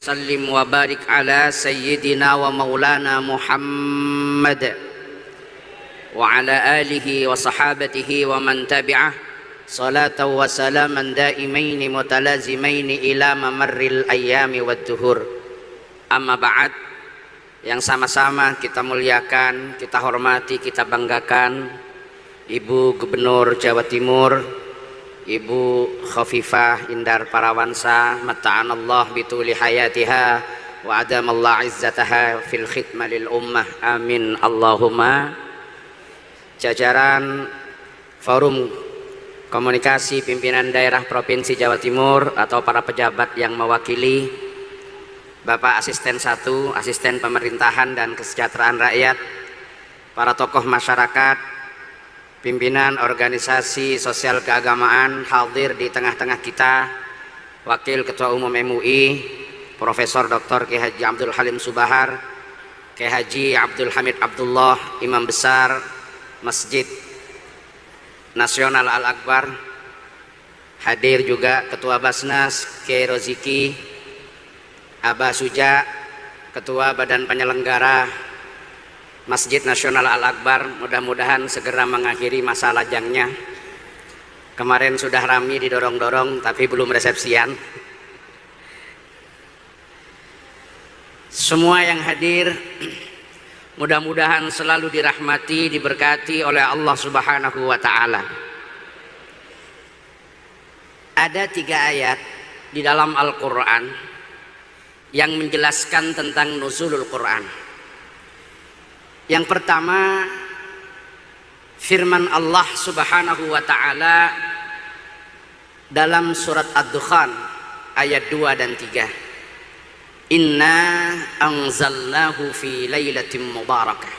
sallim wa barik ala sayyidina wa maulana Muhammad wa ala alihi wa sahabatihi wa man tabi'ah salatan wa salaman daimaini mutalazimaini ila mamarril ayyami wad duhur. Amma ba'd, yang sama-sama kita muliakan, kita hormati, kita banggakan Ibu Gubernur Jawa Timur, Ibu Khofifah Indar Parawansa, mata'anallah bituli hayatiha wa adamallah izzataha fil khidmah lil ummah, amin Allahumma. Jajaran Forum Komunikasi Pimpinan Daerah Provinsi Jawa Timur atau para pejabat yang mewakili, Bapak Asisten 1, Asisten Pemerintahan dan Kesejahteraan Rakyat, para tokoh masyarakat, pimpinan organisasi sosial keagamaan hadir di tengah-tengah kita, Wakil Ketua Umum MUI Profesor Dr. Kiai Haji Abdul Halim Subahar, Kiai Haji Abdul Hamid Abdullah, Imam Besar Masjid Nasional Al-Akbar, hadir juga Ketua Basnas Kiai Roziki Abah Suja, Ketua Badan Penyelenggara Masjid Nasional Al-Akbar, mudah-mudahan segera mengakhiri masa lajangnya. Kemarin sudah ramai didorong-dorong tapi belum resepsian. Semua yang hadir mudah-mudahan selalu dirahmati, diberkati oleh Allah Subhanahu wa ta'ala. Ada 3 ayat di dalam Al-Quran yang menjelaskan tentang nuzulul Quran. Yang pertama, firman Allah Subhanahu wa ta'ala dalam surat Ad-Dukhan ayat 2 dan 3. Inna anzalnahu fi lailatin mubarakah.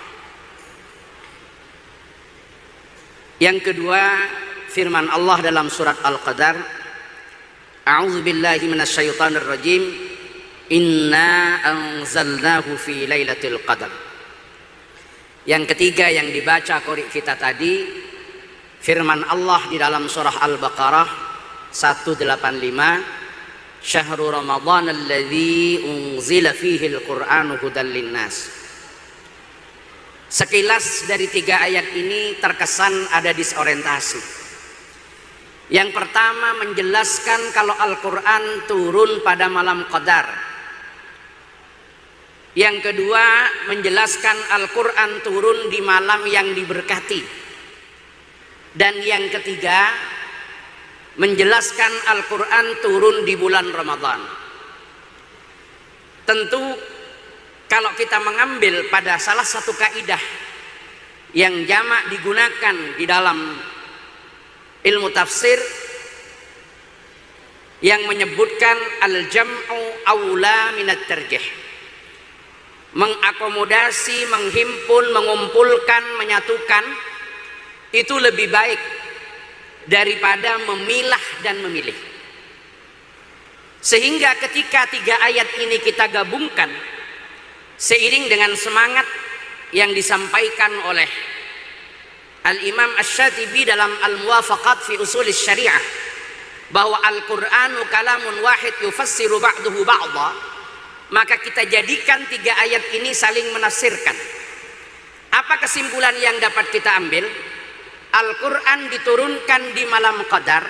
Yang kedua, firman Allah dalam surat Al-Qadar, a'udzubillahi minasyaitonir rajim, inna anzalnahu fi lailatul qadar. Yang ketiga yang dibaca qori kita tadi, firman Allah di dalam surah Al-Baqarah 185, syahrul ramadhan alladzi unzila fihi al-Qur'anu hudan linnas. Sekilas dari 3 ayat ini terkesan ada disorientasi. Yang pertama menjelaskan kalau Al-Quran turun pada malam Qadar. Yang kedua menjelaskan Al-Quran turun di malam yang diberkati. Dan yang ketiga menjelaskan Al-Quran turun di bulan Ramadan. Tentu kalau kita mengambil pada salah satu kaidah yang jamak digunakan di dalam ilmu tafsir yang menyebutkan al-jam'u aula minat tarjih, mengakomodasi, menghimpun, mengumpulkan, menyatukan itu lebih baik daripada memilah dan memilih. Sehingga ketika 3 ayat ini kita gabungkan seiring dengan semangat yang disampaikan oleh Al-Imam Asy-Syatibi dalam Al-Muwafaqat fi Usulis Syariah, bahwa Al-Qur'anu kalamun wahid yufassiru ba'duhu ba'dha, maka kita jadikan 3 ayat ini saling menafsirkan. Apa kesimpulan yang dapat kita ambil? Al-Quran diturunkan di malam Qadar,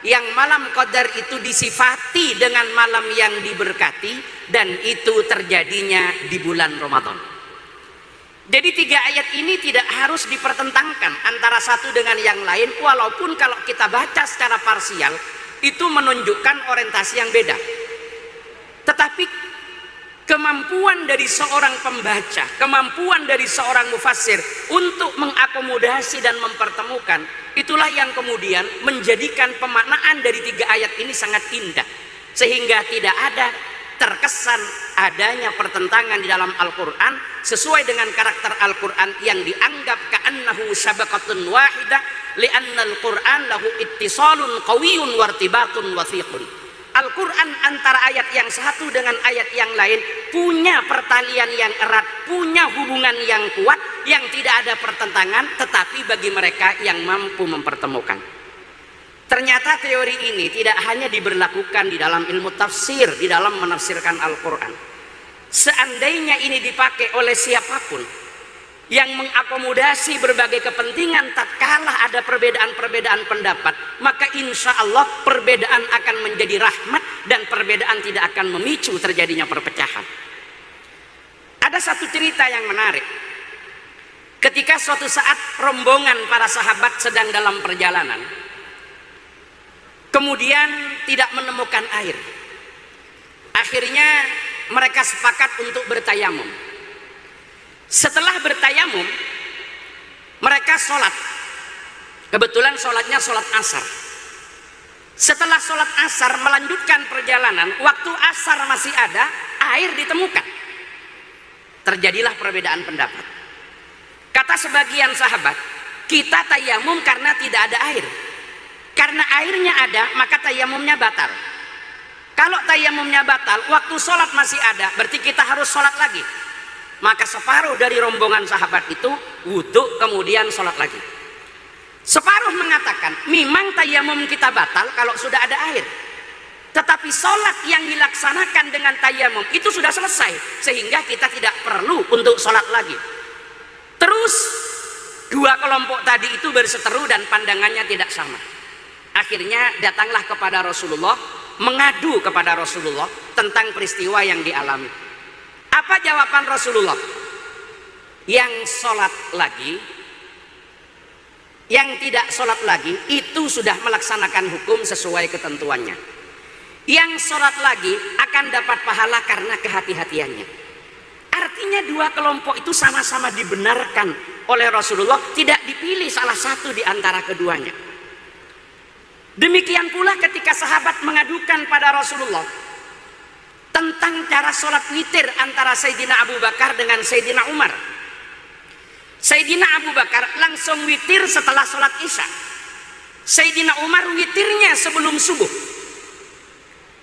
yang malam Qadar itu disifati dengan malam yang diberkati, dan itu terjadinya di bulan Ramadan. Jadi 3 ayat ini tidak harus dipertentangkan antara satu dengan yang lain, walaupun kalau kita baca secara parsial itu menunjukkan orientasi yang beda. Tetapi kemampuan dari seorang pembaca, kemampuan dari seorang mufassir untuk mengakomodasi dan mempertemukan, itulah yang kemudian menjadikan pemaknaan dari 3 ayat ini sangat indah, sehingga tidak ada terkesan adanya pertentangan di dalam Al-Quran sesuai dengan karakter Al-Quran yang dianggap ka'annahu syabaqatun wahidah li'anna Al-Quran lahu ittisalun qawiyun wartibatun wathiqun. Al-Quran antara ayat yang satu dengan ayat yang lain punya pertalian yang erat, punya hubungan yang kuat, yang tidak ada pertentangan, tetapi bagi mereka yang mampu mempertemukan. Ternyata teori ini tidak hanya diberlakukan di dalam ilmu tafsir, di dalam menafsirkan Al-Quran. Seandainya ini dipakai oleh siapapun yang mengakomodasi berbagai kepentingan tatkala ada perbedaan-perbedaan pendapat, maka insya Allah perbedaan akan menjadi rahmat dan perbedaan tidak akan memicu terjadinya perpecahan. Ada satu cerita yang menarik. Ketika suatu saat rombongan para sahabat sedang dalam perjalanan, kemudian tidak menemukan air. Akhirnya mereka sepakat untuk bertayamum. Setelah bertayamum, mereka sholat. Kebetulan sholatnya sholat asar. Setelah sholat asar melanjutkan perjalanan, waktu asar masih ada, air ditemukan. Terjadilah perbedaan pendapat. Kata sebagian sahabat, kita tayamum karena tidak ada air. Karena airnya ada, maka tayamumnya batal. Kalau tayamumnya batal, waktu sholat masih ada, berarti kita harus sholat lagi. Maka separuh dari rombongan sahabat itu wudhu kemudian sholat lagi. Separuh mengatakan, memang tayamum kita batal kalau sudah ada air. Tetapi sholat yang dilaksanakan dengan tayamum itu sudah selesai, sehingga kita tidak perlu untuk sholat lagi. Terus dua kelompok tadi itu berseteru dan pandangannya tidak sama. Akhirnya datanglah kepada Rasulullah, mengadu kepada Rasulullah tentang peristiwa yang dialami. Apa jawaban Rasulullah? Yang sholat lagi, yang tidak sholat lagi itu sudah melaksanakan hukum sesuai ketentuannya. Yang sholat lagi akan dapat pahala karena kehati-hatiannya. Artinya dua kelompok itu sama-sama dibenarkan oleh Rasulullah, tidak dipilih salah satu di antara keduanya. Demikian pula ketika sahabat mengadukan pada Rasulullah tentang cara sholat witir antara Sayyidina Abu Bakar dengan Sayyidina Umar. Sayyidina Abu Bakar langsung witir setelah sholat Isya. Sayyidina Umar witirnya sebelum subuh.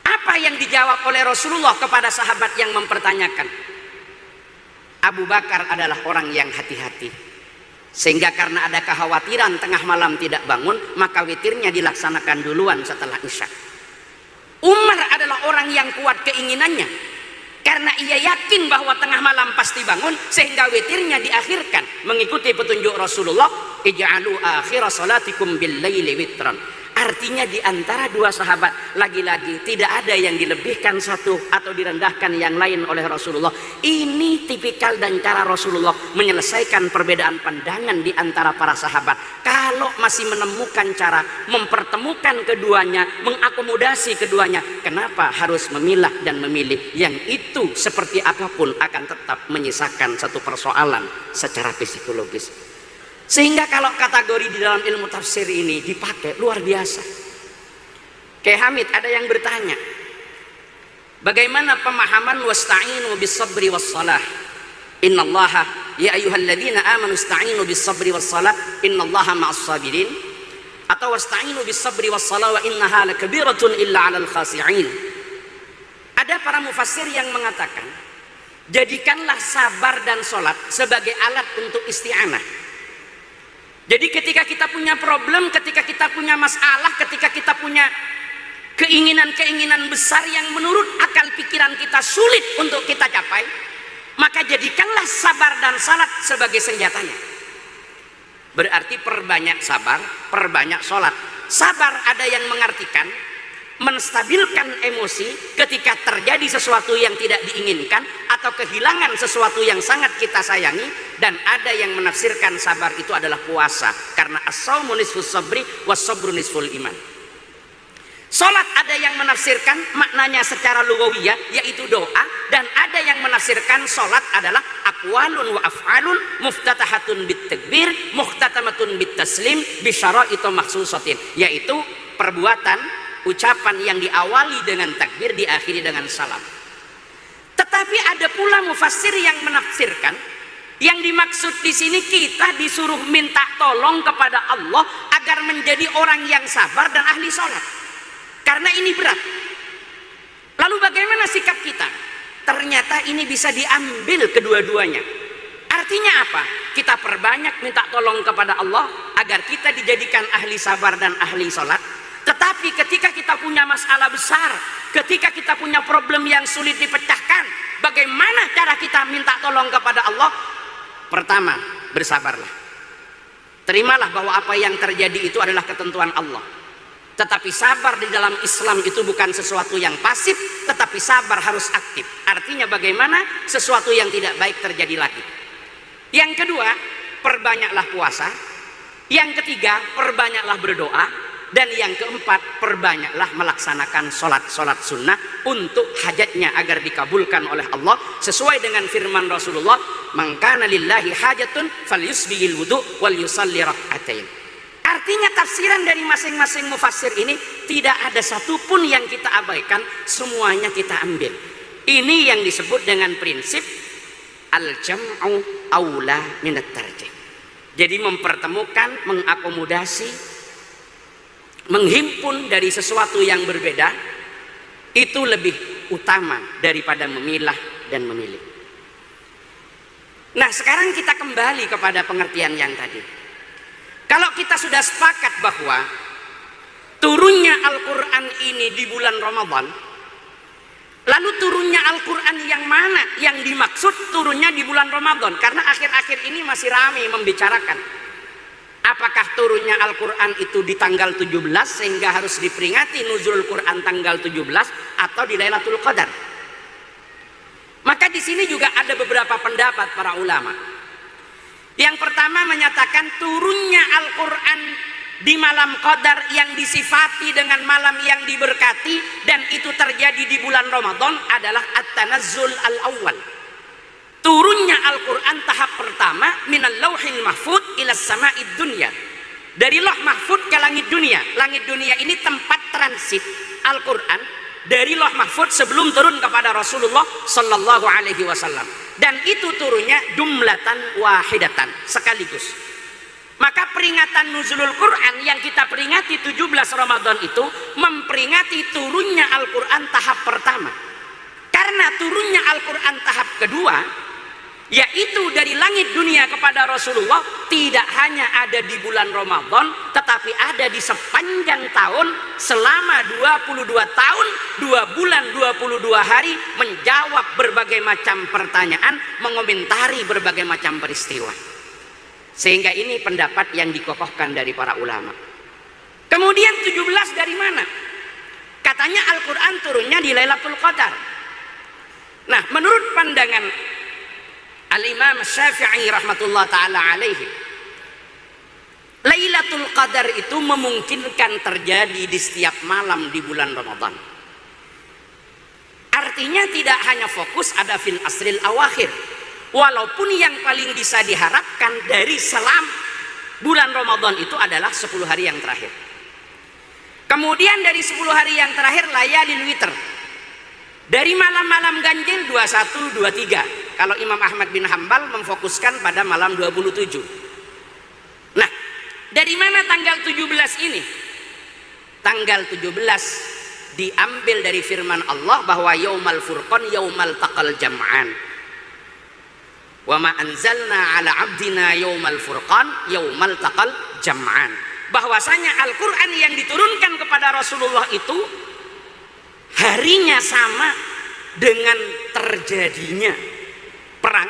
Apa yang dijawab oleh Rasulullah kepada sahabat yang mempertanyakan? Abu Bakar adalah orang yang hati-hati, sehingga karena ada kekhawatiran tengah malam tidak bangun, maka witirnya dilaksanakan duluan setelah Isya. Umar adalah orang yang kuat keinginannya, karena ia yakin bahwa tengah malam pasti bangun, sehingga witirnya diakhirkan mengikuti petunjuk Rasulullah, ij'alu akhir salatikum bil laili witran. Artinya di antara dua sahabat lagi-lagi tidak ada yang dilebihkan satu atau direndahkan yang lain oleh Rasulullah. Ini tipikal dan cara Rasulullah menyelesaikan perbedaan pandangan di antara para sahabat. Kalau masih menemukan cara mempertemukan keduanya, mengakomodasi keduanya, kenapa harus memilah dan memilih? Yang itu seperti apapun akan tetap menyisakan satu persoalan secara psikologis. Sehingga kalau kategori di dalam ilmu tafsir ini dipakai luar biasa. Kayak Hamid, ada yang bertanya, bagaimana pemahaman wasta'inu bis sabri was salah? Innallaha ya ayyuhalladzina amanu ista'inu bis sabri was salah innallaha ma'as sabirin. Atau wasta'inu bis sabri was salah wa innaha lakabiratun illa 'alal khashi'in. Ada para mufassir yang mengatakan, jadikanlah sabar dan salat sebagai alat untuk isti'anah. Jadi ketika kita punya problem, ketika kita punya masalah, ketika kita punya keinginan-keinginan besar yang menurut akal pikiran kita sulit untuk kita capai, maka jadikanlah sabar dan salat sebagai senjatanya. Berarti perbanyak sabar, perbanyak salat. Sabar ada yang mengartikan menstabilkan emosi ketika terjadi sesuatu yang tidak diinginkan atau kehilangan sesuatu yang sangat kita sayangi, dan ada yang menafsirkan sabar itu adalah puasa karena as-shaumu nisfus sabri was-sabru nisful iman. Salat ada yang menafsirkan maknanya secara lugawiyah yaitu doa, dan ada yang menafsirkan salat adalah aqwalun wa af'alun muftatahatun bit takbir muhtatamatun bit taslim bi syara'it makhsusatin, yaitu perbuatan ucapan yang diawali dengan takbir, diakhiri dengan salam. Tetapi ada pula mufassir yang menafsirkan, yang dimaksud di sini kita disuruh minta tolong kepada Allah agar menjadi orang yang sabar dan ahli sholat, karena ini berat. Lalu bagaimana sikap kita? Ternyata ini bisa diambil kedua-duanya. Artinya apa? Kita perbanyak minta tolong kepada Allah agar kita dijadikan ahli sabar dan ahli sholat. Tetapi ketika kita punya masalah besar, ketika kita punya problem yang sulit dipecahkan, bagaimana cara kita minta tolong kepada Allah? Pertama, bersabarlah. Terimalah bahwa apa yang terjadi itu adalah ketentuan Allah. Tetapi sabar di dalam Islam itu bukan sesuatu yang pasif, tetapi sabar harus aktif. Artinya bagaimana sesuatu yang tidak baik terjadi lagi. Yang kedua, perbanyaklah puasa. Yang ketiga, perbanyaklah berdoa. Dan yang keempat, perbanyaklah melaksanakan sholat sunnah untuk hajatnya agar dikabulkan oleh Allah sesuai dengan firman Rasulullah, "Man kana lillahi hajatun falyusbihil wudu wal yusalli rak'atain." Artinya tafsiran dari masing-masing mufassir ini tidak ada satupun yang kita abaikan, semuanya kita ambil. Ini yang disebut dengan prinsip al-jam'u aula minat tarjih. Jadi mempertemukan, mengakomodasi, menghimpun dari sesuatu yang berbeda itu lebih utama daripada memilah dan memilih. Nah, sekarang kita kembali kepada pengertian yang tadi. Kalau kita sudah sepakat bahwa turunnya Al-Quran ini di bulan Ramadan, lalu turunnya Al-Quran yang mana yang dimaksud turunnya di bulan Ramadan? Karena akhir-akhir ini masih ramai membicarakan apakah turunnya Al-Quran itu di tanggal 17 sehingga harus diperingati nuzul Quran tanggal 17 atau di Lailatul Qadar. Maka di sini juga ada beberapa pendapat para ulama. Yang pertama menyatakan turunnya Al-Quran di malam Qadar yang disifati dengan malam yang diberkati dan itu terjadi di bulan Ramadan adalah At-Tanazzul Al-Awwal. Turunnya Al-Quran tahap pertama minal lauhil mahfud ila sama'id dunya. Dari lauh mahfud ke langit dunia. Langit dunia ini tempat transit Al-Quran dari lauh mahfud sebelum turun kepada Rasulullah sallallahu alaihi wasallam. Dan itu turunnya jumlatan wahidatan, sekaligus. Maka peringatan nuzulul Quran yang kita peringati 17 Ramadan itu memperingati turunnya Al-Quran tahap pertama. Karena turunnya Al-Quran tahap kedua, yaitu dari langit dunia kepada Rasulullah, tidak hanya ada di bulan Ramadan, tetapi ada di sepanjang tahun selama 22 tahun, 2 bulan 22 hari, menjawab berbagai macam pertanyaan, mengomentari berbagai macam peristiwa. Sehingga ini pendapat yang dikokohkan dari para ulama. Kemudian 17 dari mana? Katanya Al-Quran turunnya di Lailatul Qadar. Nah, menurut pandangan Al-Imam Syafi'i rahmatullah ta'ala alaihi, Lailatul Qadar itu memungkinkan terjadi di setiap malam di bulan Ramadan. Artinya tidak hanya fokus ada fil asril awakhir, walaupun yang paling bisa diharapkan dari selam bulan Ramadan itu adalah 10 hari yang terakhir. Kemudian dari 10 hari yang terakhir layalil witr, dari malam-malam ganjil 21, 23. Kalau Imam Ahmad bin Hambal memfokuskan pada malam 27. Nah, dari mana tanggal 17 ini? Tanggal 17 diambil dari firman Allah bahwa yaumal furqan yaumal taqal jam'an. Wa ma anzalna ala abdina yaumal furqan yaumal taqal jam'an. Bahwasanya Al-Qur'an yang diturunkan kepada Rasulullah itu harinya sama dengan terjadinya perang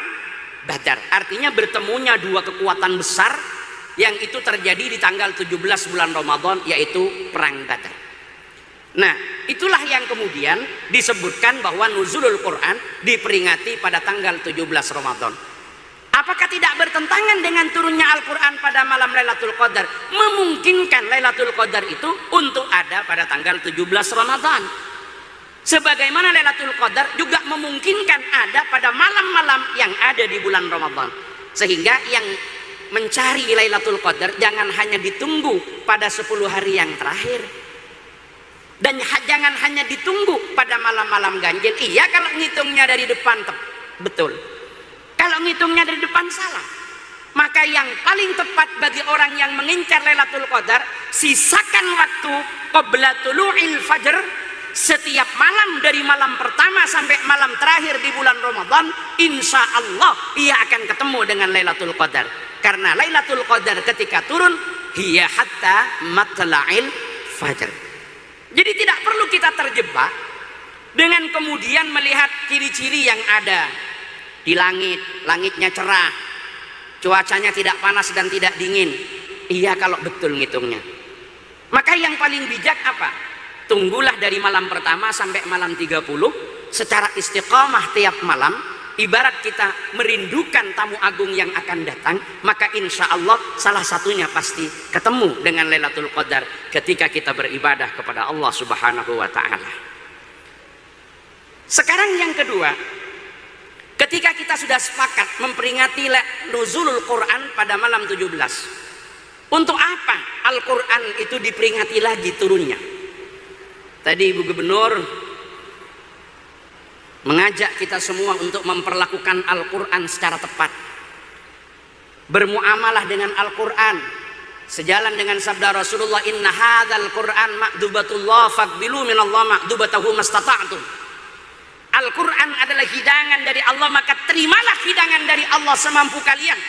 Badar. Artinya bertemunya dua kekuatan besar yang itu terjadi di tanggal 17 bulan Ramadan, yaitu perang Badar. Nah, itulah yang kemudian disebutkan bahwa nuzulul Quran diperingati pada tanggal 17 Ramadan. Apakah tidak bertentangan dengan turunnya Al-Quran pada malam Lailatul Qadar? Memungkinkan Lailatul Qadar itu untuk ada pada tanggal 17 Ramadan. Sebagaimana Lailatul Qadar juga memungkinkan ada pada malam-malam yang ada di bulan Ramadan. Sehingga yang mencari Lailatul Qadar jangan hanya ditunggu pada 10 hari yang terakhir. Dan jangan hanya ditunggu pada malam-malam ganjil. Iya kalau ngitungnya dari depan betul. Kalau ngitungnya dari depan salah. Maka yang paling tepat bagi orang yang mengincar Lailatul Qadar, sisakan waktu qabla tulu'il fajr. Setiap malam dari malam pertama sampai malam terakhir di bulan Ramadan, insya Allah ia akan ketemu dengan Lailatul Qadar. Karena Lailatul Qadar ketika turun, hiya hatta matla'il fajr. Jadi tidak perlu kita terjebak dengan kemudian melihat ciri-ciri yang ada di langit. Langitnya cerah, cuacanya tidak panas dan tidak dingin. Iya kalau betul ngitungnya. Maka yang paling bijak apa? Tunggulah dari malam pertama sampai malam 30 secara istiqamah tiap malam. Ibarat kita merindukan tamu agung yang akan datang, maka insya Allah salah satunya pasti ketemu dengan Lailatul Qadar ketika kita beribadah kepada Allah Subhanahu wa ta'ala. Sekarang yang kedua, ketika kita sudah sepakat memperingati nuzulul Quran pada malam 17, untuk apa Al-Quran itu diperingati lagi turunnya? Tadi Ibu Gubernur mengajak kita semua untuk memperlakukan Al-Quran secara tepat, bermuamalah dengan Al-Quran sejalan dengan sabda Rasulullah, inna hadzal Quran ma'dubatullah faqbilu minallah ma'dubatahu mastata'tum. Al-Quran adalah hidangan dari Allah, maka terimalah hidangan dari Allah semampu kalian.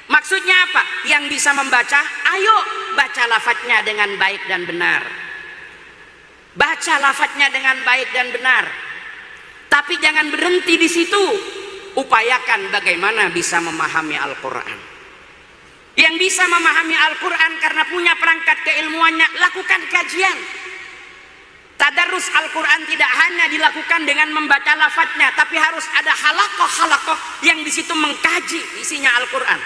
Maksudnya apa? Yang bisa membaca, ayo baca lafadznya dengan baik dan benar, baca lafadznya dengan baik dan benar. Tapi jangan berhenti di situ. Upayakan bagaimana bisa memahami Al-Quran. Yang bisa memahami Al-Quran karena punya perangkat keilmuannya, lakukan kajian. Tadarus Al-Quran tidak hanya dilakukan dengan membaca lafadznya, tapi harus ada halakoh-halakoh yang di situ mengkaji isinya Al-Quran.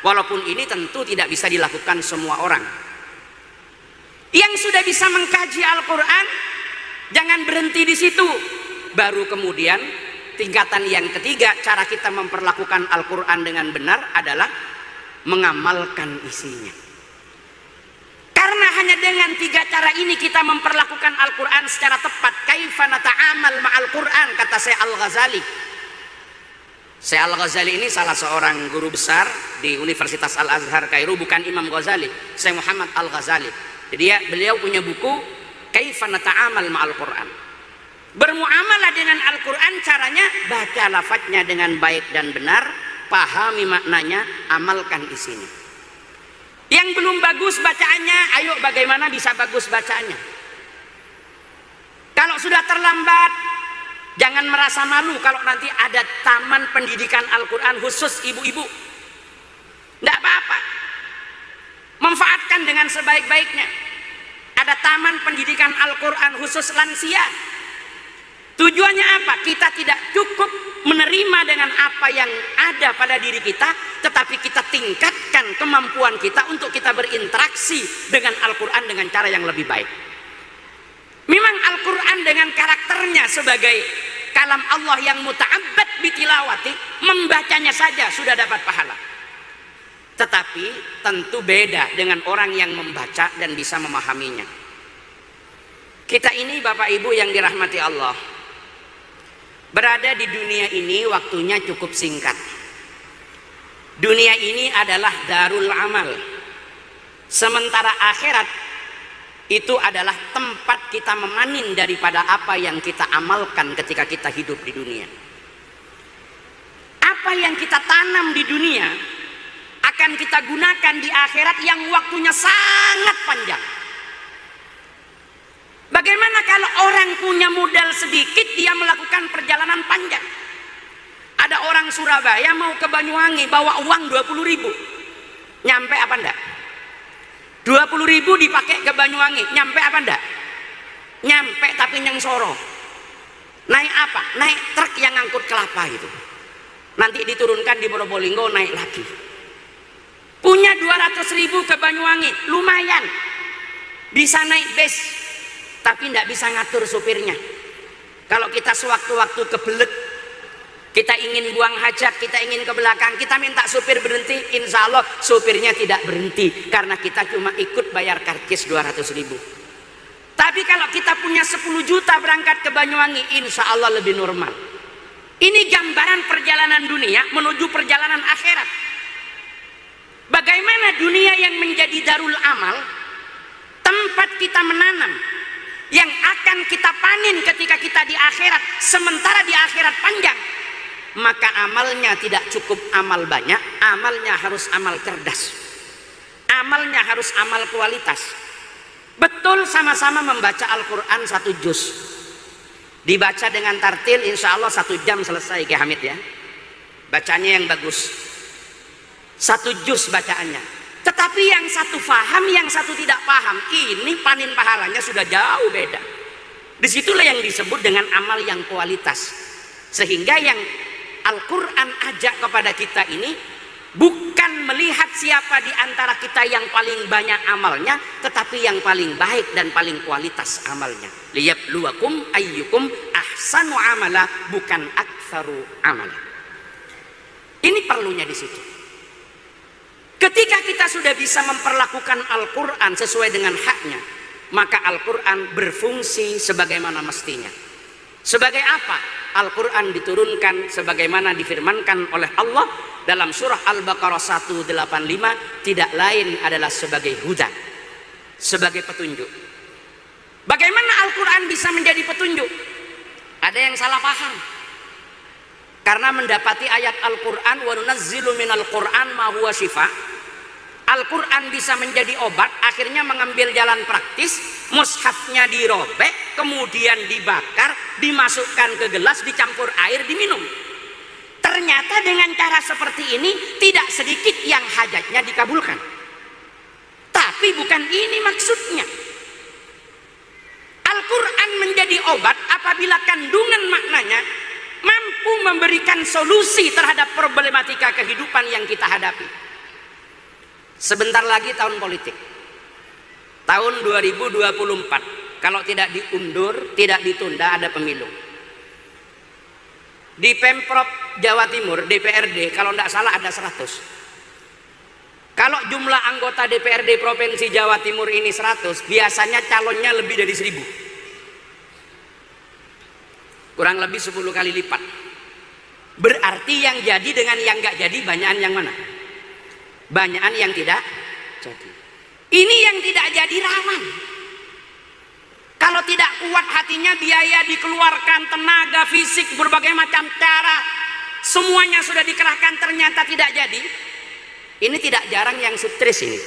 Walaupun ini tentu tidak bisa dilakukan semua orang. Yang sudah bisa mengkaji Al-Quran, jangan berhenti di situ. Baru kemudian tingkatan yang ketiga, cara kita memperlakukan Al-Quran dengan benar adalah mengamalkan isinya. Karena hanya dengan tiga cara ini kita memperlakukan Al-Quran secara tepat. Kaifa nata'amal ma'al Quran, kata Syekh Al-Ghazali. Syekh Al-Ghazali ini salah seorang guru besar di Universitas Al-Azhar Kairo, bukan Imam Ghazali, Syekh Muhammad Al-Ghazali. Jadi beliau punya buku Kaifa nata'amal ma'al Quran. Bermuamalah dengan Al-Quran caranya baca lafadznya dengan baik dan benar, pahami maknanya, amalkan isinya. Yang belum bagus bacaannya, ayo bagaimana bisa bagus bacaannya. Kalau sudah terlambat, jangan merasa malu kalau nanti ada taman pendidikan Al-Quran khusus ibu-ibu. Tidak apa-apa, manfaatkan dengan sebaik-baiknya. Ada taman pendidikan Al-Quran khusus lansia. Tujuannya apa? Kita tidak cukup menerima dengan apa yang ada pada diri kita, tetapi kita tingkatkan kemampuan kita untuk kita berinteraksi dengan Al-Quran dengan cara yang lebih baik. Memang Al-Quran dengan karakternya sebagai kalam Allah yang muta'abbad bitilawati, membacanya saja sudah dapat pahala. Tetapi tentu beda dengan orang yang membaca dan bisa memahaminya. Kita ini Bapak Ibu yang dirahmati Allah, berada di dunia ini waktunya cukup singkat. Dunia ini adalah darul amal. Sementara akhirat itu adalah tempat kita memanen daripada apa yang kita amalkan ketika kita hidup di dunia. Apa yang kita tanam di dunia akan kita gunakan di akhirat yang waktunya sangat panjang. Bagaimana kalau orang punya modal sedikit, dia melakukan perjalanan panjang? Ada orang Surabaya mau ke Banyuwangi bawa uang 20.000, nyampe apa enggak? 20.000 dipakai ke Banyuwangi, nyampe apa enggak? Nyampe tapi nyengsoro. Naik apa? Naik truk yang ngangkut kelapa itu. Nanti diturunkan di Probolinggo, naik lagi. Punya 200.000 ke Banyuwangi, lumayan. Bisa naik bis, tapi tidak bisa ngatur supirnya. Kalau kita sewaktu-waktu kebelet, kita ingin buang hajat, kita ingin ke belakang, kita minta supir berhenti, insya Allah supirnya tidak berhenti, karena kita cuma ikut bayar karcis 200.000. Tapi kalau kita punya 10 juta berangkat ke Banyuwangi, insya Allah lebih normal. Ini gambaran perjalanan dunia menuju perjalanan akhirat. Bagaimana dunia yang menjadi darul amal, tempat kita menanam, yang akan kita panen ketika kita di akhirat, sementara di akhirat panjang, maka amalnya tidak cukup amal banyak, amalnya harus amal cerdas, amalnya harus amal kualitas. Betul, sama-sama membaca Al-Quran 1 juz. Dibaca dengan tartil, insya Allah 1 jam selesai Ki Hamid ya. Bacanya yang bagus. 1 juz bacaannya. Tetapi yang satu paham, yang satu tidak paham. Ini panen pahalanya sudah jauh beda. Disitulah yang disebut dengan amal yang kualitas. Sehingga yang Al-Quran ajak kepada kita ini bukan melihat siapa di antara kita yang paling banyak amalnya, tetapi yang paling baik dan paling kualitas amalnya. Liyabluwakum ayyukum ahsanu amala, bukan aktsaru amala. Ini perlunya di situ. Ketika kita sudah bisa memperlakukan Al-Quran sesuai dengan haknya, maka Al-Quran berfungsi sebagaimana mestinya. Sebagai apa? Al-Quran diturunkan sebagaimana difirmankan oleh Allah dalam surah Al-Baqarah 185, tidak lain adalah sebagai huda, sebagai petunjuk. Bagaimana Al-Quran bisa menjadi petunjuk? Ada yang salah paham. Karena mendapati ayat Al-Quran, wa nunazzilu minal Qur'an ma huwa syifa. Al-Quran bisa menjadi obat, akhirnya mengambil jalan praktis, mushafnya dirobek, kemudian dibakar, dimasukkan ke gelas, dicampur air, diminum. Ternyata dengan cara seperti ini tidak sedikit yang hajatnya dikabulkan. Tapi bukan ini maksudnya. Al-Quran menjadi obat apabila kandungan maknanya mampu memberikan solusi terhadap problematika kehidupan yang kita hadapi. Sebentar lagi tahun politik, tahun 2024. Kalau tidak diundur, tidak ditunda, ada pemilu. Di Pemprov Jawa Timur, DPRD, kalau tidak salah ada 100. Kalau jumlah anggota DPRD Provinsi Jawa Timur ini 100, biasanya calonnya lebih dari 1000. Kurang lebih 10 kali lipat. Berarti yang jadi dengan yang nggak jadi banyakan yang mana? Banyakan yang tidak jadi. Ini yang tidak jadi rawan. Kalau tidak kuat hatinya, biaya dikeluarkan, tenaga fisik, berbagai macam cara, semuanya sudah dikerahkan, ternyata tidak jadi. Ini tidak jarang yang stres ini.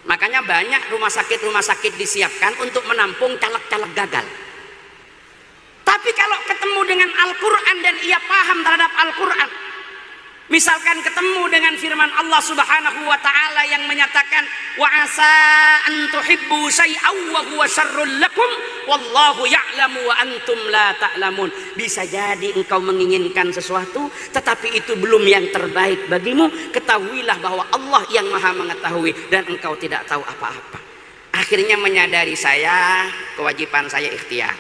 Makanya banyak rumah sakit disiapkan untuk menampung caleg-caleg gagal. Tapi kalau ketemu dengan Al-Quran dan ia paham terhadap Al-Quran, misalkan ketemu dengan firman Allah Subhanahu wa taala yang menyatakan wa asa an tuhibbu syai'aw wa huwa syarrul lakum wallahu ya'lamu wa antum la ta'lamun. Bisa jadi engkau menginginkan sesuatu tetapi itu belum yang terbaik bagimu. Ketahuilah bahwa Allah yang Maha mengetahui dan engkau tidak tahu apa-apa. Akhirnya menyadari saya, kewajiban saya ikhtiar.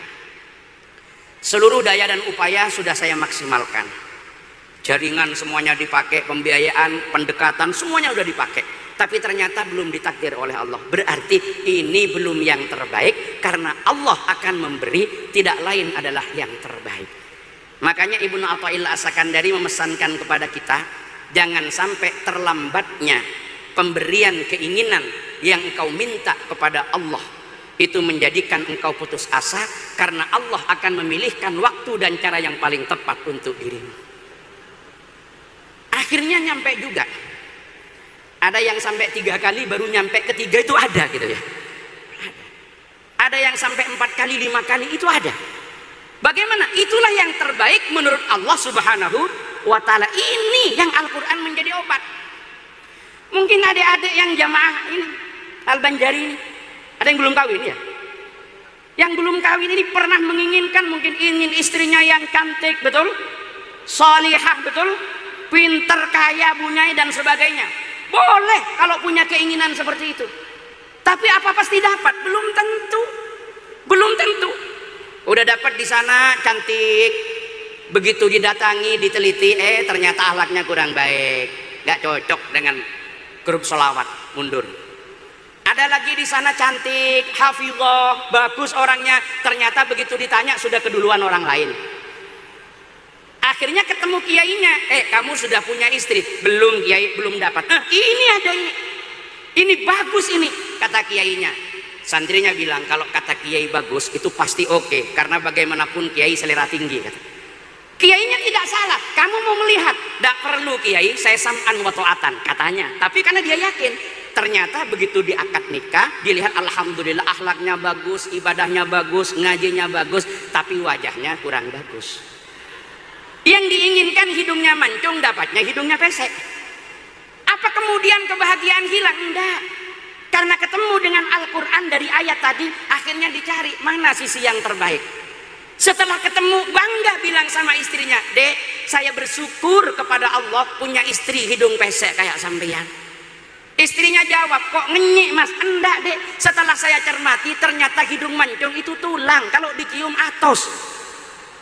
Seluruh daya dan upaya sudah saya maksimalkan. Jaringan semuanya dipakai, pembiayaan, pendekatan semuanya sudah dipakai, tapi ternyata belum ditakdir oleh Allah. Berarti ini belum yang terbaik, karena Allah akan memberi, tidak lain adalah yang terbaik. Makanya Ibnu Athaillah As-Sakandari memesankan kepada kita, jangan sampai terlambatnya pemberian keinginan yang engkau minta kepada Allah itu menjadikan engkau putus asa, karena Allah akan memilihkan waktu dan cara yang paling tepat untuk dirimu. Akhirnya nyampe juga. Ada yang sampai 3 kali baru nyampe ketiga, itu ada gitu ya. Ada yang sampai 4 kali, 5 kali, itu ada. Bagaimana? Itulah yang terbaik menurut Allah Subhanahu wa ta'ala. Ini yang Al-Quran menjadi obat. Mungkin adik-adik yang jamaah ini Al-Banjari ini, ada yang belum kawin ya? Yang belum kawin ini pernah menginginkan, mungkin ingin istrinya yang cantik, betul? Salihah, betul? Pinter, kaya, bunyai dan sebagainya. Boleh kalau punya keinginan seperti itu. Tapi apa pasti dapat? Belum tentu. Belum tentu. Udah dapat di sana cantik, begitu didatangi, diteliti, ternyata akhlaknya kurang baik, nggak cocok dengan grup sholawat, mundur. Ada lagi di sana cantik, hafizah, bagus orangnya, ternyata begitu ditanya sudah keduluan orang lain. Akhirnya ketemu kiainya, kamu sudah punya istri? Belum kiai, belum dapat. Ini ada ini bagus ini, kata kiainya. Santrinya bilang, kalau kata kiai bagus itu pasti oke, karena bagaimanapun kiai selera tinggi. Kata. Kiainya tidak salah, kamu mau melihat, tidak perlu kiai, saya sam'an wa ta'atan katanya. Tapi karena dia yakin, Ternyata begitu di akad nikah dilihat alhamdulillah akhlaknya bagus, ibadahnya bagus, ngajinya bagus, tapi wajahnya kurang bagus. Yang diinginkan hidungnya mancung, dapatnya hidungnya pesek. Apa kemudian kebahagiaan hilang? Enggak. Karena ketemu dengan Al-Quran dari ayat tadi, akhirnya dicari mana sisi yang terbaik. Setelah ketemu, bangga bilang sama istrinya, "Dek, saya bersyukur kepada Allah punya istri hidung pesek kayak sampeyan." Istrinya jawab, "Kok ngenyek mas?" "Enggak dek, setelah saya cermati ternyata hidung mancung itu tulang, kalau dicium atos.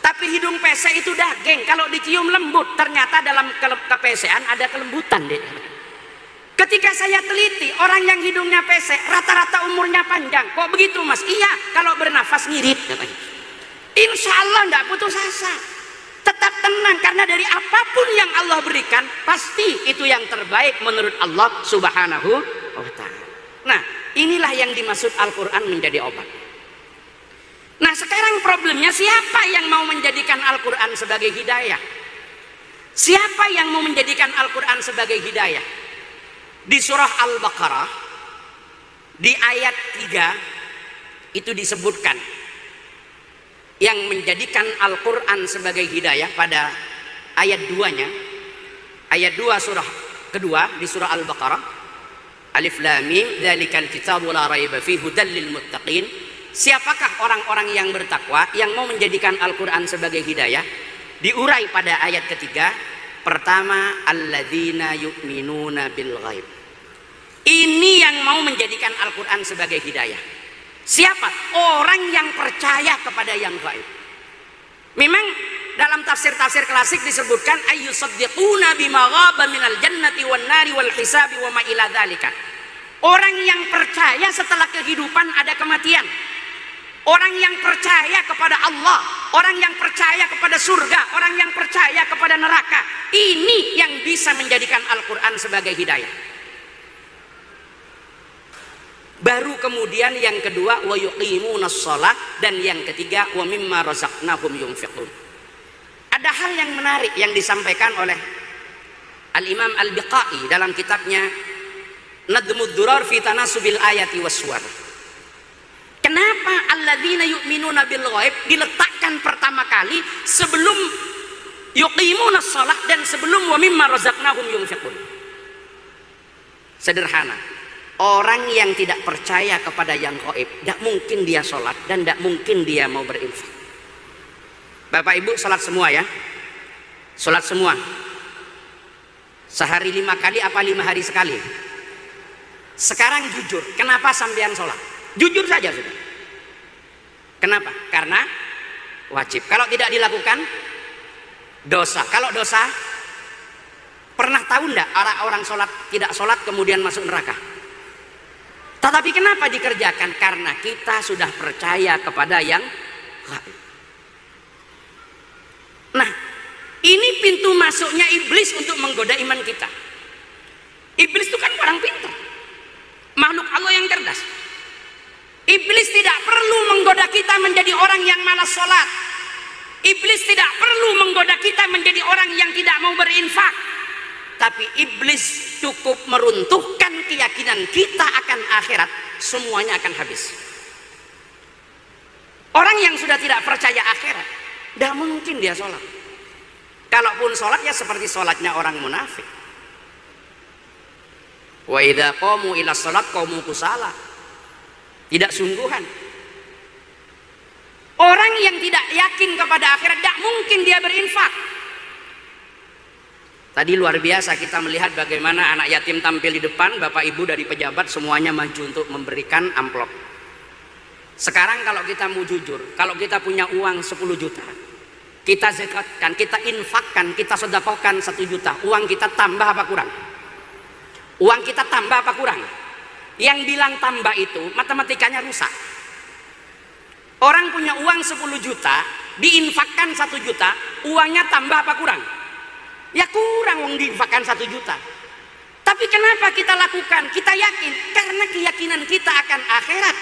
Tapi hidung pesek itu daging, kalau dicium lembut. Ternyata dalam kepesean ada kelembutan dek." Ketika saya teliti, orang yang hidungnya pesek rata-rata umurnya panjang. "Kok begitu mas?" "Iya, kalau bernafas ngirit." Insya Allah enggak putus asa. Tetap tenang, karena dari apapun yang Allah berikan pasti itu yang terbaik menurut Allah Subhanahu wa ta'ala. Nah, inilah yang dimaksud Al-Quran menjadi obat. Nah, sekarang problemnya siapa yang mau menjadikan Al-Quran sebagai hidayah? Siapa yang mau menjadikan Al-Quran sebagai hidayah? Di surah Al-Baqarah di ayat 3 itu disebutkan yang menjadikan Al-Quran sebagai hidayah pada ayat 2-nya. Ayat 2 surah kedua di surah Al-Baqarah. Alif Lam Mim, dzalikal kitabu la raiba fihi hudal lil muttaqin. Siapakah orang-orang yang bertakwa yang mau menjadikan Al-Quran sebagai hidayah? Diurai pada ayat ketiga. Pertama, alladzina yu'minuna bil ghaib. Ini yang mau menjadikan Al-Quran sebagai hidayah. Siapa? Orang yang percaya kepada yang gaib. Memang dalam tafsir-tafsir klasik disebutkan ayyusaddiquna bima ghaba minal jannati wan nari wal hisabi wa ma ila dzalika. Orang yang percaya setelah kehidupan ada kematian. Orang yang percaya kepada Allah, orang yang percaya kepada surga, orang yang percaya kepada neraka. Ini yang bisa menjadikan Al-Quran sebagai hidayah. Baru kemudian yang kedua wa yuqimunas shalah, dan yang ketiga wa mimma razaqnahum yunfiqun. Ada hal yang menarik yang disampaikan oleh Al-Imam Al-Biqai dalam kitabnya Nadmud Durar fi Tanasubil Ayati Waswar. Kenapa alladzina yu'minuna bil ghaib diletakkan pertama kali sebelum yuqimunas shalah dan sebelum wa mimma razaqnahum yunfiqun? Sederhana. Orang yang tidak percaya kepada yang gaib, tidak mungkin dia sholat dan tidak mungkin dia mau berinfak. Bapak Ibu sholat semua ya, sholat semua. Sehari 5 kali apa 5 hari sekali? Sekarang jujur, kenapa sampean sholat? Jujur saja sudah. Kenapa? Karena wajib. Kalau tidak dilakukan dosa. Kalau dosa, pernah tahu enggak orang sholat tidak sholat kemudian masuk neraka? Tetapi kenapa dikerjakan? Karena kita sudah percaya kepada yang gaib. Nah, ini pintu masuknya iblis untuk menggoda iman kita. Iblis itu kan orang pintar, makhluk Allah yang cerdas. Iblis tidak perlu menggoda kita menjadi orang yang malas sholat. Iblis tidak perlu menggoda kita menjadi orang yang tidak mau berinfak. Tapi iblis cukup meruntuhkan keyakinan kita akan akhirat, semuanya akan habis. Orang yang sudah tidak percaya akhirat, tidak mungkin dia sholat. Kalaupun sholat ya seperti sholatnya orang munafik. Wa idza qamu ila sholat qamu kusala. Tidak sungguhan. Orang yang tidak yakin kepada akhirat, tidak mungkin dia berinfak. Tadi luar biasa kita melihat bagaimana anak yatim tampil di depan, bapak ibu dari pejabat semuanya maju untuk memberikan amplop. Sekarang kalau kita mau jujur, kalau kita punya uang 10 juta, kita zakatkan, kita infakkan, kita sedekahkan 1 juta, uang kita tambah apa kurang? Uang kita tambah apa kurang? Yang bilang tambah itu matematikanya rusak. Orang punya uang 10 juta, diinfakkan 1 juta, uangnya tambah apa kurang? Ya kurang, wong diinfakkan 1 juta. Tapi kenapa kita lakukan? Kita yakin karena keyakinan kita akan akhirat.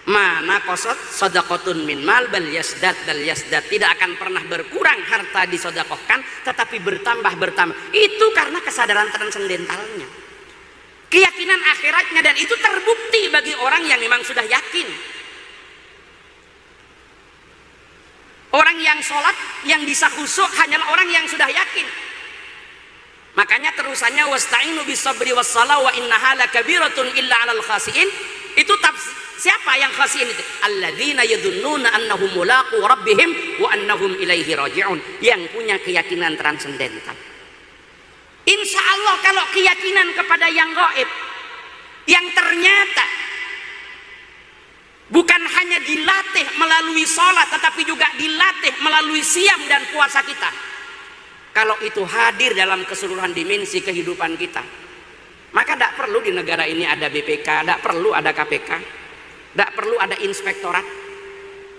Mana qasad sadaqatun min mal bal yasdad. Tidak akan pernah berkurang harta disedekahkan, tetapi bertambah. Itu karena kesadaran transendentalnya. keyakinan akhiratnya, dan itu terbukti bagi orang yang memang sudah yakin. Orang yang sholat yang bisa khusyuk hanyalah orang yang sudah yakin. Makanya terusannya wasta'inu bis-sabri was-shalah wa innaha lakabiratun illa 'alal khasiin. Itu siapa yang khasiin itu? Alladzina yadhunnuna annahum mulaqu rabbihim wa annahum ilaihi raji'un, yang punya keyakinan transendental. Insya Allah kalau keyakinan kepada yang gaib, yang ternyata bukan hanya dilatih melalui sholat, tetapi juga dilatih melalui siam dan puasa kita, kalau itu hadir dalam keseluruhan dimensi kehidupan kita, maka tidak perlu di negara ini ada BPK, tidak perlu ada KPK, tidak perlu ada inspektorat.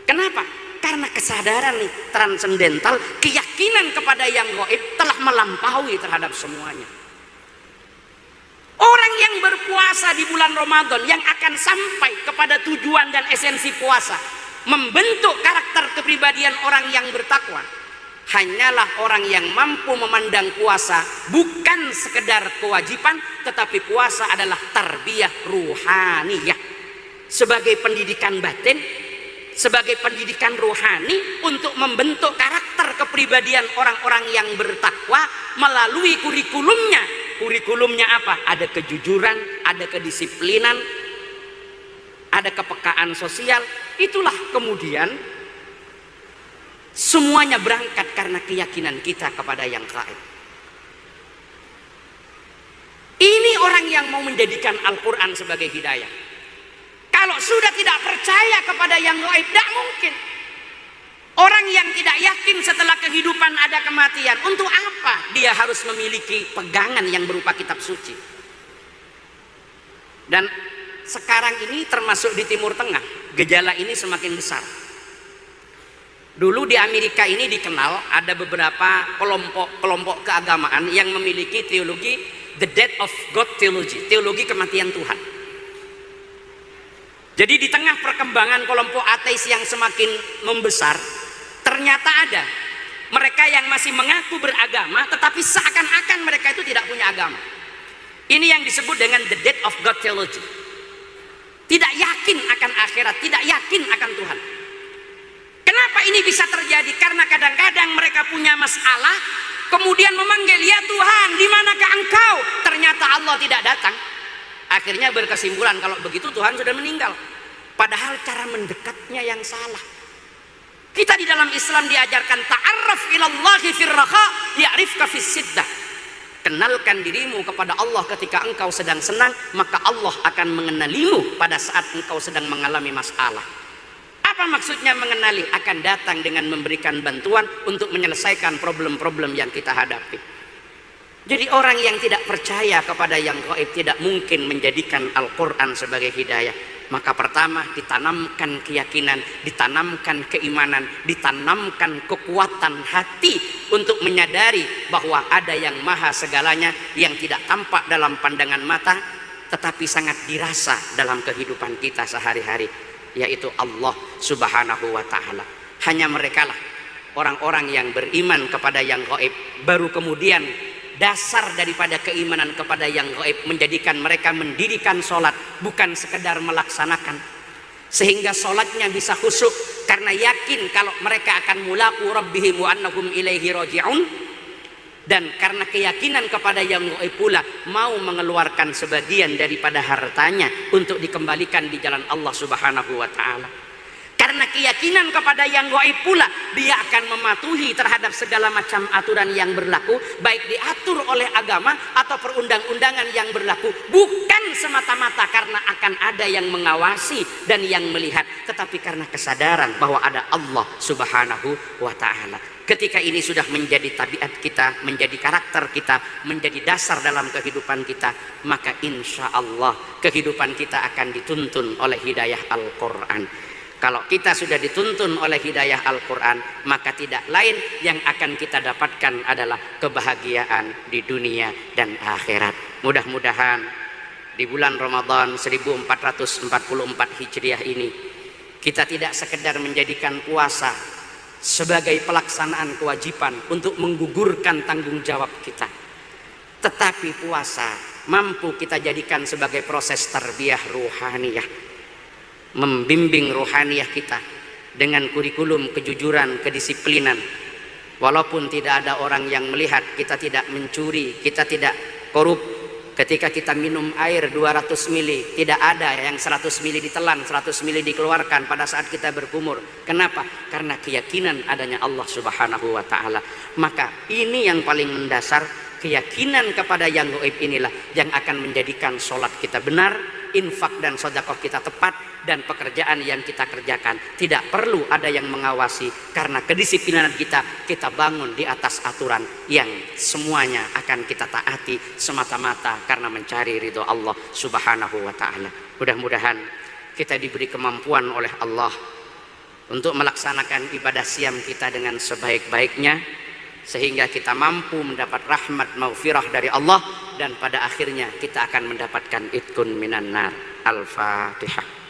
Kenapa? Karena kesadaran transendental, keyakinan kepada yang gaib telah melampaui terhadap semuanya. Orang yang berpuasa di bulan Ramadan yang akan sampai kepada tujuan dan esensi puasa, membentuk karakter kepribadian orang yang bertakwa, hanyalah orang yang mampu memandang puasa bukan sekedar kewajiban, tetapi puasa adalah tarbiyah ruhaniyah, sebagai pendidikan batin, sebagai pendidikan rohani untuk membentuk karakter kepribadian orang-orang yang bertakwa melalui kurikulumnya. Kurikulumnya apa? Ada kejujuran, ada kedisiplinan, ada kepekaan sosial. Itulah kemudian semuanya berangkat karena keyakinan kita kepada yang gaib. Ini orang yang mau menjadikan Al-Quran sebagai hidayah. Kalau sudah tidak percaya kepada yang gaib, tidak mungkin. Orang yang tidak yakin setelah kehidupan ada kematian, untuk apa dia harus memiliki pegangan yang berupa kitab suci? Dan sekarang ini termasuk di Timur Tengah, gejala ini semakin besar. Dulu di Amerika ini dikenal ada beberapa kelompok keagamaan yang memiliki teologi the death of God theology, teologi kematian Tuhan. Jadi di tengah perkembangan kelompok ateis yang semakin membesar, ternyata ada mereka yang masih mengaku beragama tetapi seakan-akan mereka itu tidak punya agama. Ini yang disebut dengan the death of God theology. Tidak yakin akan akhirat, tidak yakin akan Tuhan. Kenapa ini bisa terjadi? Karena kadang-kadang mereka punya masalah, kemudian memanggil, ya Tuhan, di manakah Engkau? Ternyata Allah tidak datang. Akhirnya berkesimpulan kalau begitu Tuhan sudah meninggal. Padahal cara mendekatnya yang salah. Kita di dalam Islam diajarkan ta'arraf ilallahi firraha ya'rifka fissiddah. Kenalkan dirimu kepada Allah ketika engkau sedang senang, maka Allah akan mengenalimu pada saat engkau sedang mengalami masalah. Apa maksudnya mengenali? Akan datang dengan memberikan bantuan untuk menyelesaikan problem-problem yang kita hadapi. Jadi orang yang tidak percaya kepada yang gaib tidak mungkin menjadikan Al-Quran sebagai hidayah. Maka pertama ditanamkan keyakinan, ditanamkan keimanan, ditanamkan kekuatan hati untuk menyadari bahwa ada yang maha segalanya yang tidak tampak dalam pandangan mata tetapi sangat dirasa dalam kehidupan kita sehari-hari, yaitu Allah Subhanahu wa ta'ala. Hanya merekalah orang-orang yang beriman kepada yang gaib, baru kemudian dasar daripada keimanan kepada yang gaib menjadikan mereka mendirikan sholat, bukan sekedar melaksanakan, sehingga sholatnya bisa khusyuk karena yakin kalau mereka akan mulaqu rabbihim wa annahum ilaihi raji'un, dan karena keyakinan kepada yang gaib pula mau mengeluarkan sebagian daripada hartanya untuk dikembalikan di jalan Allah Subhanahu wa ta'ala. Karena keyakinan kepada yang gaib pula dia akan mematuhi terhadap segala macam aturan yang berlaku, baik diatur oleh agama atau perundang-undangan yang berlaku, bukan semata-mata karena akan ada yang mengawasi dan yang melihat, tetapi karena kesadaran bahwa ada Allah Subhanahu wa ta'ala. Ketika ini sudah menjadi tabiat kita, menjadi karakter kita, menjadi dasar dalam kehidupan kita, maka insya Allah kehidupan kita akan dituntun oleh hidayah Al-Quran. Kalau kita sudah dituntun oleh hidayah Al-Quran, maka tidak lain yang akan kita dapatkan adalah kebahagiaan di dunia dan akhirat. Mudah-mudahan di bulan Ramadan 1444 Hijriah ini, kita tidak sekedar menjadikan puasa sebagai pelaksanaan kewajiban untuk menggugurkan tanggung jawab kita, tetapi puasa mampu kita jadikan sebagai proses tarbiyah ruhaniyah, membimbing ruhaniyah kita dengan kurikulum kejujuran, kedisiplinan. Walaupun tidak ada orang yang melihat, kita tidak mencuri, kita tidak korup. Ketika kita minum air 200 mili, tidak ada yang 100 mili ditelan, 100 mili dikeluarkan pada saat kita berkumur. Kenapa? Karena keyakinan adanya Allah Subhanahu wa ta'ala. Maka ini yang paling mendasar, keyakinan kepada yang gaib inilah yang akan menjadikan sholat kita benar, infak dan sedekah kita tepat, dan pekerjaan yang kita kerjakan tidak perlu ada yang mengawasi, karena kedisiplinan kita bangun di atas aturan yang semuanya akan kita taati semata-mata karena mencari ridho Allah Subhanahu wa ta'ala. Mudah-mudahan kita diberi kemampuan oleh Allah untuk melaksanakan ibadah siam kita dengan sebaik-baiknya, sehingga kita mampu mendapat rahmat maghfirah dari Allah, dan pada akhirnya kita akan mendapatkan itqun minan nar. Al-Fatihah.